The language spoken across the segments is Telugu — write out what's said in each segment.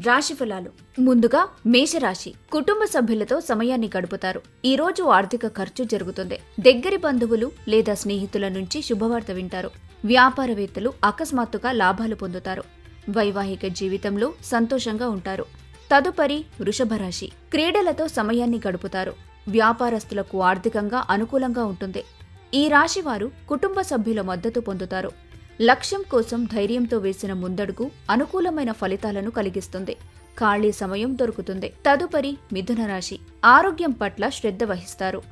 రాశి ఫలాలు. ముందుగా మేషరాశి. కుటుంబ సభ్యులతో సమయాన్ని గడుపుతారు. ఈ రోజు ఆర్థిక ఖర్చు జరుగుతుంది. దగ్గరి బంధువులు లేదా స్నేహితుల నుంచి శుభవార్త వింటారు. వ్యాపారవేత్తలు అకస్మాత్తుగా లాభాలు పొందుతారు. వైవాహిక జీవితంలో సంతోషంగా ఉంటారు. తదుపరి వృషభ రాశి. క్రీడలతో సమయాన్ని గడుపుతారు. వ్యాపారస్తులకు ఆర్థికంగా అనుకూలంగా ఉంటుంది. ఈ రాశి వారు కుటుంబ సభ్యుల మద్దతు పొందుతారు. లక్ష్యం కోసం ధైర్యంతో వేసిన ముందడుగు అనుకూలమైన ఫలితాలను కలిగిస్తుంది. ఖాళీ సమయం దొరుకుతుంది. తదుపరి మిథున రాశి. ఆరోగ్యం పట్ల శ్రద్ధ వహిస్తారు.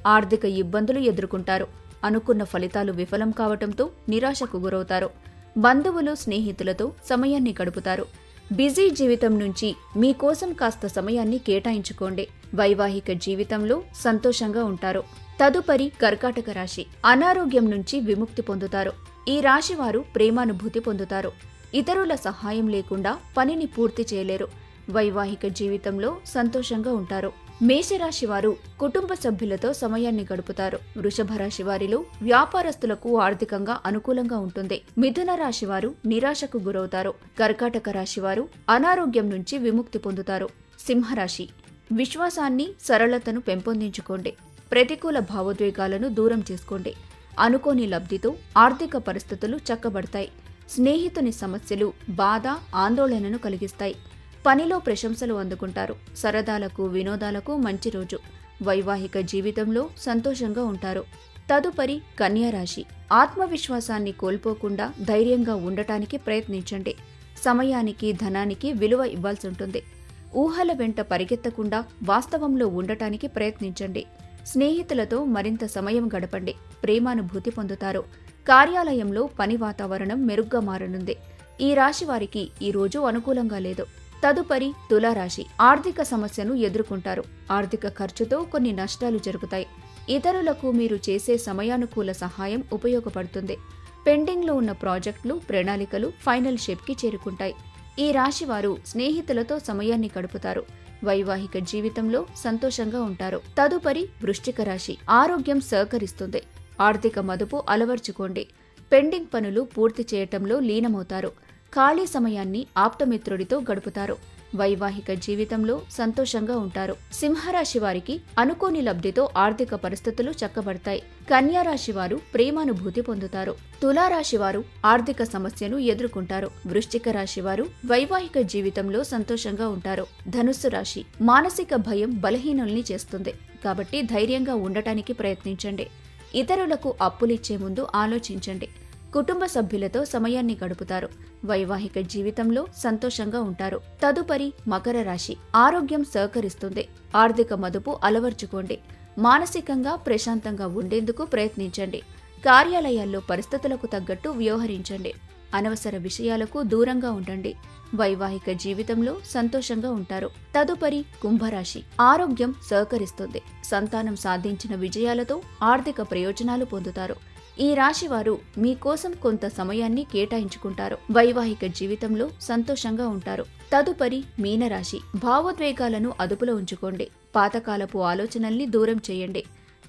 ఆర్థిక ఇబ్బందులు ఎదుర్కొంటారు. అనుకున్న ఫలితాలు విఫలం కావటంతో నిరాశకు గురవుతారు. బంధువులు స్నేహితులతో సమయాన్ని గడుపుతారు. బిజీ జీవితం నుంచి మీకోసం కాస్త సమయాన్ని కేటాయించుకోండి. వైవాహిక జీవితంలో సంతోషంగా ఉంటారు. తదుపరి కర్కాటక రాశి. అనారోగ్యం నుంచి విముక్తి పొందుతారు. ఈ రాశివారు ప్రేమానుభూతి పొందుతారు. ఇతరుల సహాయం లేకుండా పనిని పూర్తి చేయలేరు. వైవాహిక జీవితంలో సంతోషంగా ఉంటారు. మేషరాశి వారు కుటుంబ సభ్యులతో సమయాన్ని గడుపుతారు. వృషభ రాశి వారిలో వ్యాపారస్తులకు ఆర్థికంగా అనుకూలంగా ఉంటుంది. మిథున రాశి వారు నిరాశకు గురవుతారు. కర్కాటక రాశి వారు అనారోగ్యం నుంచి విముక్తి పొందుతారు. సింహరాశి. విశ్వాసాన్ని, సరళతను పెంపొందించుకోండి. ప్రతికూల భావోద్వేగాలను దూరం చేసుకోండి. అనుకోని లబ్ధితో ఆర్థిక పరిస్థితులు చక్కబడతాయి. స్నేహితుని సమస్యలు బాధ, ఆందోళనను కలిగిస్తాయి. పనిలో ప్రశంసలు అందుకుంటారు. సరదాలకు, వినోదాలకు మంచి రోజు. వైవాహిక జీవితంలో సంతోషంగా ఉంటారు. తదుపరి కన్యారాశి. ఆత్మవిశ్వాసాన్ని కోల్పోకుండా ధైర్యంగా ఉండటానికి ప్రయత్నించండి. సమయానికి, ధనానికి విలువ ఇవ్వాల్సి ఉంటుంది. ఊహల వెంట పరిగెత్తకుండా వాస్తవంలో ఉండటానికి ప్రయత్నించండి. స్నేహితులతో మరింత సమయం గడపండి. ప్రేమానుభూతి పొందుతారు. కార్యాలయంలో పని వాతావరణం మెరుగ్గా మారనుంది. ఈ రాశి వారికి ఈ రోజు అనుకూలంగా లేదు. తదుపరి తులారాశి. ఆర్థిక సమస్యను ఎదుర్కొంటారు. ఆర్థిక ఖర్చుతో కొన్ని నష్టాలు జరుగుతాయి. ఇతరులకు మీరు చేసే సమయానుకూల సహాయం ఉపయోగపడుతుంది. పెండింగ్లో ఉన్న ప్రాజెక్టులు, ప్రణాళికలు ఫైనల్ షేప్కి చేరుకుంటాయి. ఈ రాశివారు స్నేహితులతో సమయాన్ని గడుపుతారు. వైవాహిక జీవితంలో సంతోషంగా ఉంటారు. తదుపరి వృశ్చిక రాశి. ఆరోగ్యం సహకరిస్తుంది. ఆర్థిక మదుపు అలవర్చుకోండి. పెండింగ్ పనులు పూర్తి చేయటంలో లీనమవుతారు. ఖాళీ సమయాన్ని ఆప్తమిత్రుడితో గడుపుతారు. వైవాహిక జీవితంలో సంతోషంగా ఉంటారు. సింహరాశి వారికి అనుకోని లబ్ధితో ఆర్థిక పరిస్థితులు చక్కబడతాయి. కన్యారాశి వారు ప్రేమానుభూతి పొందుతారు. తులారాశి వారు ఆర్థిక సమస్యను ఎదుర్కొంటారు. వృశ్చిక రాశి వారు వైవాహిక జీవితంలో సంతోషంగా ఉంటారు. ధనుస్సు రాశి. మానసిక భయం బలహీనుల్ని చేస్తుంది. కాబట్టి ధైర్యంగా ఉండటానికి ప్రయత్నించండి. ఇతరులకు అప్పులిచ్చే ముందు ఆలోచించండి. కుటుంబ సభ్యులతో సమయాన్ని గడుపుతారు. వైవాహిక జీవితంలో సంతోషంగా ఉంటారు. తదుపరి మకర రాశి. ఆరోగ్యం సహకరిస్తుంది. ఆర్థిక మదుపు అలవర్చుకోండి. మానసికంగా ప్రశాంతంగా ఉండేందుకు ప్రయత్నించండి. కార్యాలయాల్లో పరిస్థితులకు తగ్గట్టు వ్యవహరించండి. అనవసర విషయాలకు దూరంగా ఉండండి. వైవాహిక జీవితంలో సంతోషంగా ఉంటారు. తదుపరి కుంభరాశి. ఆరోగ్యం సహకరిస్తుంది. సంతానం సాధించిన విజయాలతో ఆర్థిక ప్రయోజనాలు పొందుతారు. ఈ రాశివారు మీకోసం కొంత సమయాన్ని కేటాయించుకుంటారు. వైవాహిక జీవితంలో సంతోషంగా ఉంటారు. తదుపరి మీనరాశి. భావోద్వేగాలను అదుపులో ఉంచుకోండి. పాతకాలపు ఆలోచనల్ని దూరం చేయండి.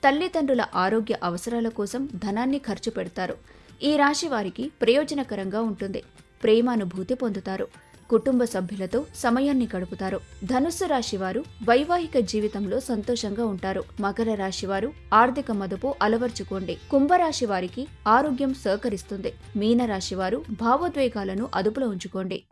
తల్లిదండ్రుల ఆరోగ్య అవసరాల కోసం ధనాన్ని ఖర్చు పెడతారు. ఈ రాశి వారికి ప్రయోజనకరంగా ఉంటుంది. ప్రేమానుభూతి పొందుతారు. కుటుంబ సభ్యులతో సమయాన్ని గడుపుతారు. ధనుస్సు రాశి వారు వైవాహిక జీవితంలో సంతోషంగా ఉంటారు. మకర రాశి వారు ఆర్థిక మదుపు అలవర్చుకోండి. కుంభరాశి వారికి ఆరోగ్యం సహకరిస్తుంది. మీనరాశి వారు భావోద్వేగాలను అదుపులో ఉంచుకోండి.